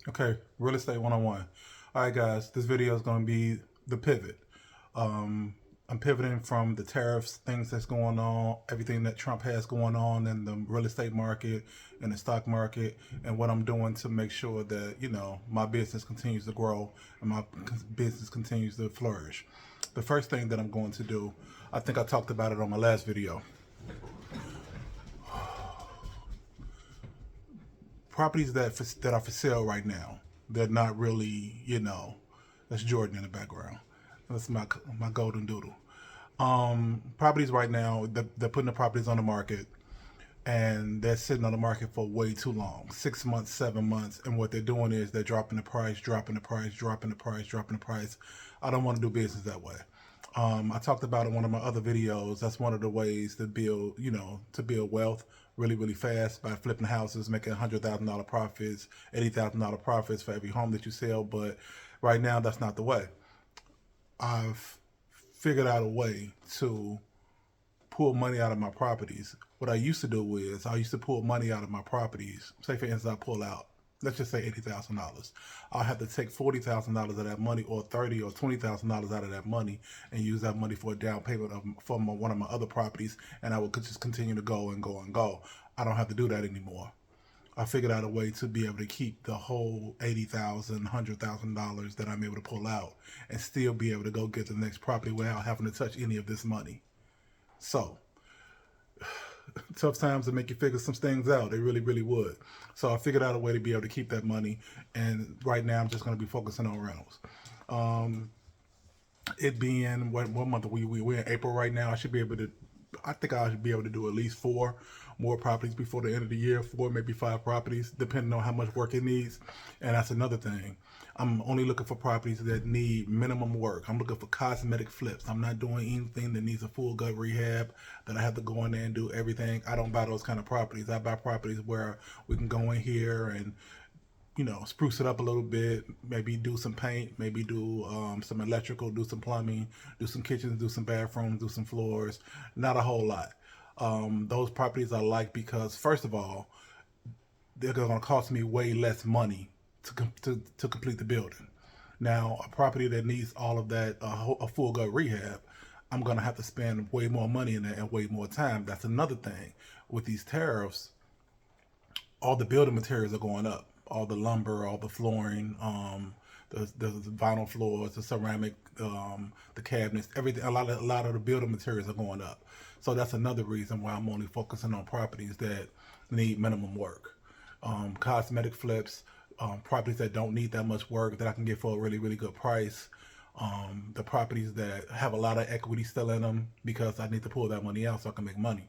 Okay, real estate 101. All right, guys, this video is going to be the pivot. I'm pivoting from the tariffs, things that's going on, everything that Trump has going on in the real estate market and the stock market, and what I'm doing to make sure that, my business continues to grow and my business continues to flourish. The first thing that I'm going to do, I think I talked about it on my last video. Properties that are for sale right now, they're not really, that's Jordan in the background. That's my golden doodle. Properties right now, they're putting the properties on the market, and they're sitting on the market for way too long, 6 months, 7 months. And what they're doing is they're dropping the price, dropping the price, dropping the price, dropping the price. I don't want to do business that way. I talked about in one of my other videos. That's one of the ways to build, to build wealth really, really fast by flipping houses, making $100,000 profits, $80,000 profits for every home that you sell. But right now, that's not the way. I've figured out a way to pull money out of my properties. What I used to do is I used to pull money out of my properties. Say, for instance, I pull out, let's just say $80,000. I'll have to take $40,000 of that money, or $30,000 or $20,000 out of that money, and use that money for a down payment for one of my other properties, and I will just continue to go and go and go. I don't have to do that anymore. I figured out a way to be able to keep the whole $80,000, $100,000 that I'm able to pull out, and still be able to go get the next property without having to touch any of this money. So, tough times to make you figure some things out. They really, really would. So I figured out a way to be able to keep that money. And right now, I'm just going to be focusing on rentals. It being what month are we're in April right now. I think I should be able to do at least 4 more properties before the end of the year, 4, maybe 5 properties, depending on how much work it needs. And that's another thing. I'm only looking for properties that need minimum work. I'm looking for cosmetic flips. I'm not doing anything that needs a full gut rehab, that I have to go in there and do everything. I don't buy those kind of properties. I buy properties where we can go in here and spruce it up a little bit, maybe do some paint, maybe do some electrical, do some plumbing, do some kitchens, do some bathrooms, do some floors. Not a whole lot. Those properties I like because, first of all, they're going to cost me way less money to complete the building. Now, a property that needs all of that, a full gut rehab, I'm going to have to spend way more money in that and way more time. That's another thing. With these tariffs, all the building materials are going up. All the lumber, all the flooring, the vinyl floors, the ceramic, the cabinets, everything. A lot of the building materials are going up. So that's another reason why I'm only focusing on properties that need minimum work. Cosmetic flips, properties that don't need that much work that I can get for a really, really good price. The properties that have a lot of equity still in them because I need to pull that money out so I can make money.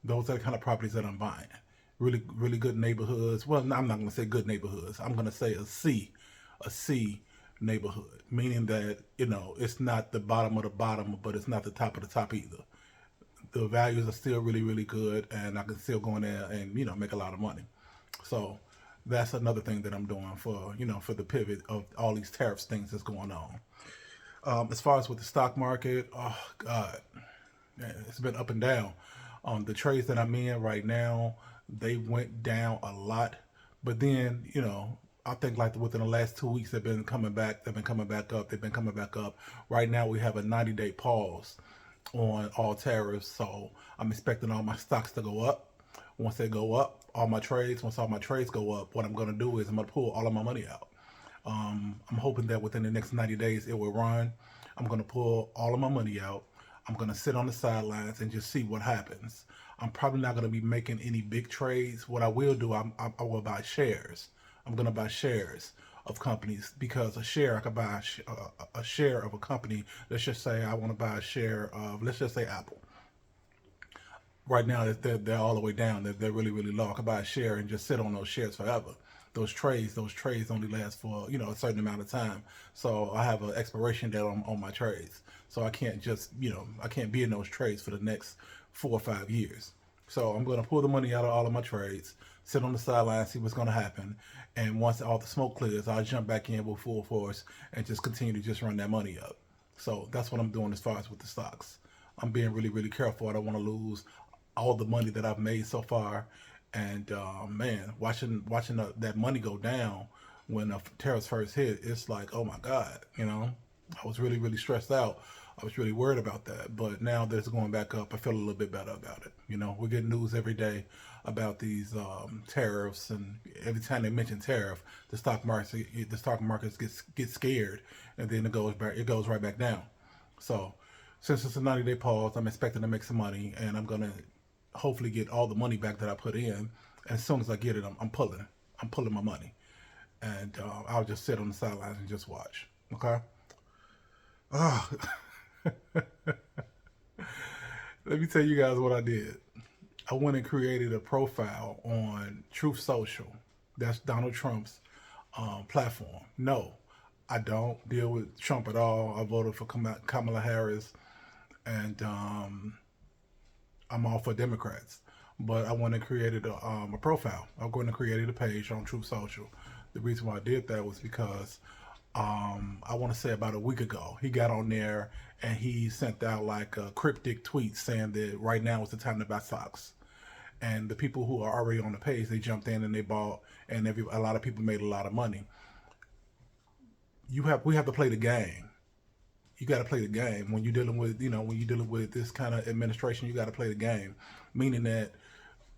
Those are the kind of properties that I'm buying. Really, really good neighborhoods. Well, I'm not going to say good neighborhoods. I'm going to say a C neighborhood, meaning that, it's not the bottom of the bottom, but it's not the top of the top either. The values are still really, really good, and I can still go in there and, make a lot of money. So that's another thing that I'm doing for the pivot of all these tariffs things that's going on. As far as with the stock market, oh God, man, it's been up and down. The trades that I'm in right now, they went down a lot, but then I think like within the last 2 weeks they've been coming back. They've been coming back up. They've been coming back up. Right now we have a 90-day pause on all tariffs, so I'm expecting all my stocks to go up. Once they go up, once all my trades go up, what I'm going to do is I'm going to pull all of my money out. I'm hoping that within the next 90 days it will run. I'm going to pull all of my money out. I'm going to sit on the sidelines and just see what happens. I'm probably not going to be making any big trades. What I will do, I will buy shares. I'm going to buy shares of companies because a share, I could buy a share of a company. Let's just say I want to buy a share of, let's just say Apple. Right now, they're all the way down. They're really, really low. I could buy a share and just sit on those shares forever. Those trades only last for a certain amount of time. So I have an expiration date on my trades. So I can't just I can't be in those trades for the next 4 or 5 years. So I'm going to pull the money out of all of my trades, sit on the sideline, see what's going to happen, and once all the smoke clears, I'll jump back in with full force and just continue to just run that money up. So that's what I'm doing as far as with the stocks. I'm being really, really careful. I don't want to lose all the money that I've made so far And man, watching that money go down when the tariffs first hit, it's like, oh my God, I was really really stressed out. I was really worried about that, but now that it's going back up, I feel a little bit better about it. We're getting news every day about these tariffs, and every time they mention tariff, the stock markets get scared, and then it goes right back down. So since it's a 90-day pause, I'm expecting to make some money, and I'm gonna hopefully get all the money back that I put in. And as soon as I get it, I'm pulling my money, and I'll just sit on the sidelines and just watch. Okay. Oh, let me tell you guys what I did. I went and created a profile on Truth Social. That's Donald Trump's platform. No, I don't deal with Trump at all. I voted for Kamala Harris, and I'm all for Democrats. But I went and created a profile. I'm going to create a page on Truth Social. The reason why I did that was because I want to say about a week ago, he got on there and he sent out like a cryptic tweet saying that right now is the time to buy stocks. And the people who are already on the page, they jumped in and they bought, and a lot of people made a lot of money. We have to play the game. You got to play the game when you're dealing with this kind of administration. You got to play the game, meaning that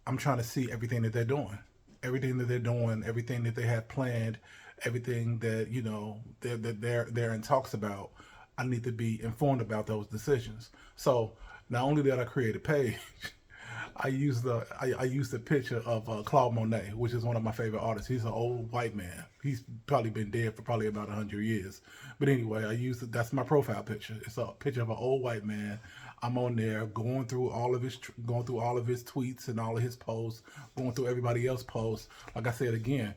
I'm trying to see everything that they're doing, everything that they have planned, everything that they're in talks about. I need to be informed about those decisions. So not only did I create a page, I used the picture of Claude Monet, which is one of my favorite artists. He's an old white man. He's probably been dead for probably about 100 years. But anyway, that's my profile picture. It's a picture of an old white man. I'm on there going through all of his tweets and all of his posts, going through everybody else's posts. Like I said again,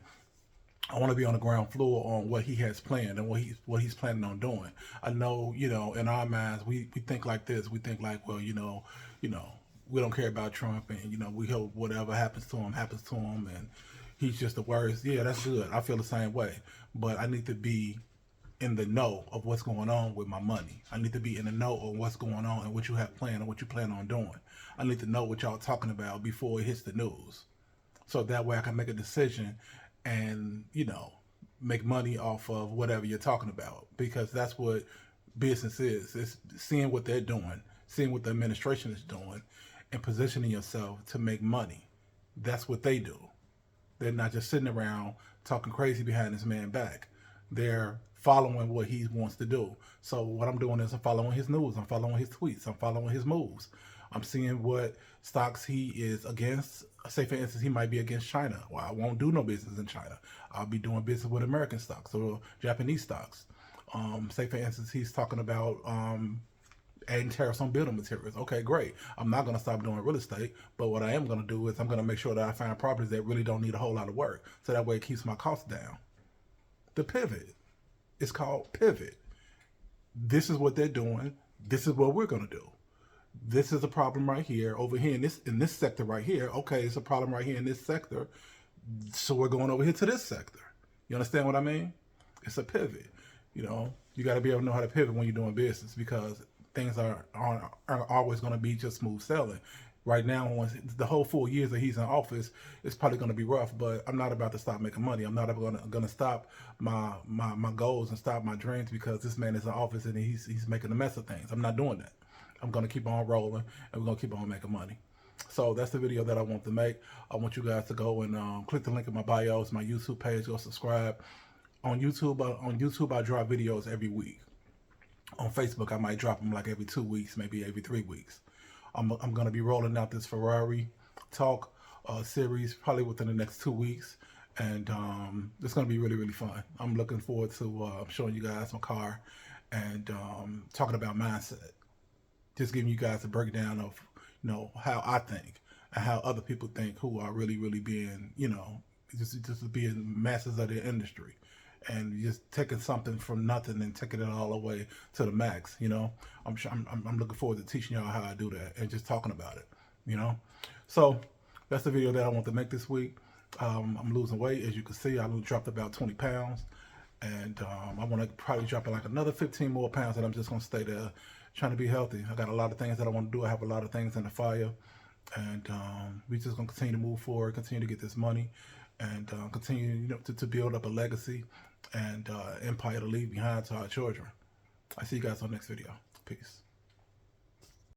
I want to be on the ground floor on what he has planned and what he's planning on doing. I know, in our minds, we think like this. We think like, well, we don't care about Trump, and we hope whatever happens to him, and he's just the worst. Yeah, that's good. I feel the same way, but I need to be in the know of what's going on with my money. I need to be in the know of what's going on and what you have planned and what you plan on doing. I need to know what y'all talking about before it hits the news, so that way I can make a decision and make money off of whatever you're talking about, because that's what business is. It's seeing what they're doing, seeing what the administration is doing, and positioning yourself to make money. That's what they do. They're not just sitting around talking crazy behind this man back. They're following what he wants to do. So what I'm doing is I'm following his news. I'm following his tweets. I'm following his moves. I'm seeing what stocks he is against. Say, for instance, he might be against China. Well, I won't do no business in China. I'll be doing business with American stocks or Japanese stocks. Say, for instance, he's talking about adding tariffs on building materials. Okay, great. I'm not going to stop doing real estate, but what I am going to do is I'm going to make sure that I find properties that really don't need a whole lot of work, so that way it keeps my costs down. The pivot. It's called pivot. This is what they're doing. This is what we're going to do. This is a problem right here, over here in this sector right here. Okay, it's a problem right here in this sector, so we're going over here to this sector. You understand what I mean? It's a pivot. You got to be able to know how to pivot when you're doing business, because things aren't always going to be just smooth sailing. Right now, once the whole 4 years that he's in office, it's probably going to be rough. But I'm not about to stop making money. I'm not going to stop my goals and stop my dreams because this man is in office and he's making a mess of things. I'm not doing that. I'm going to keep on rolling, and we're going to keep on making money. So that's the video that I want to make. I want you guys to go and click the link in my bio. It's my YouTube page. Go subscribe. On YouTube, I drop videos every week. On Facebook, I might drop them like every 2 weeks, maybe every 3 weeks. I'm going to be rolling out this Ferrari talk series probably within the next 2 weeks. And it's going to be really, really fun. I'm looking forward to showing you guys my car and talking about mindset. Just giving you guys a breakdown of, how I think and how other people think who are really, really being, just being masters of their industry. And just taking something from nothing and taking it all the way to the max. I'm looking forward to teaching y'all how I do that and just talking about it. So that's the video that I want to make this week. I'm losing weight, as you can see. I dropped about 20 pounds, and I want to probably drop like another 15 more pounds. And I'm just gonna stay there, trying to be healthy. I got a lot of things that I want to do. I have a lot of things in the fire, And we just gonna continue to move forward, continue to get this money, and continue, to build up a legacy and empire to leave behind to our children. I see you guys on the next video. Peace.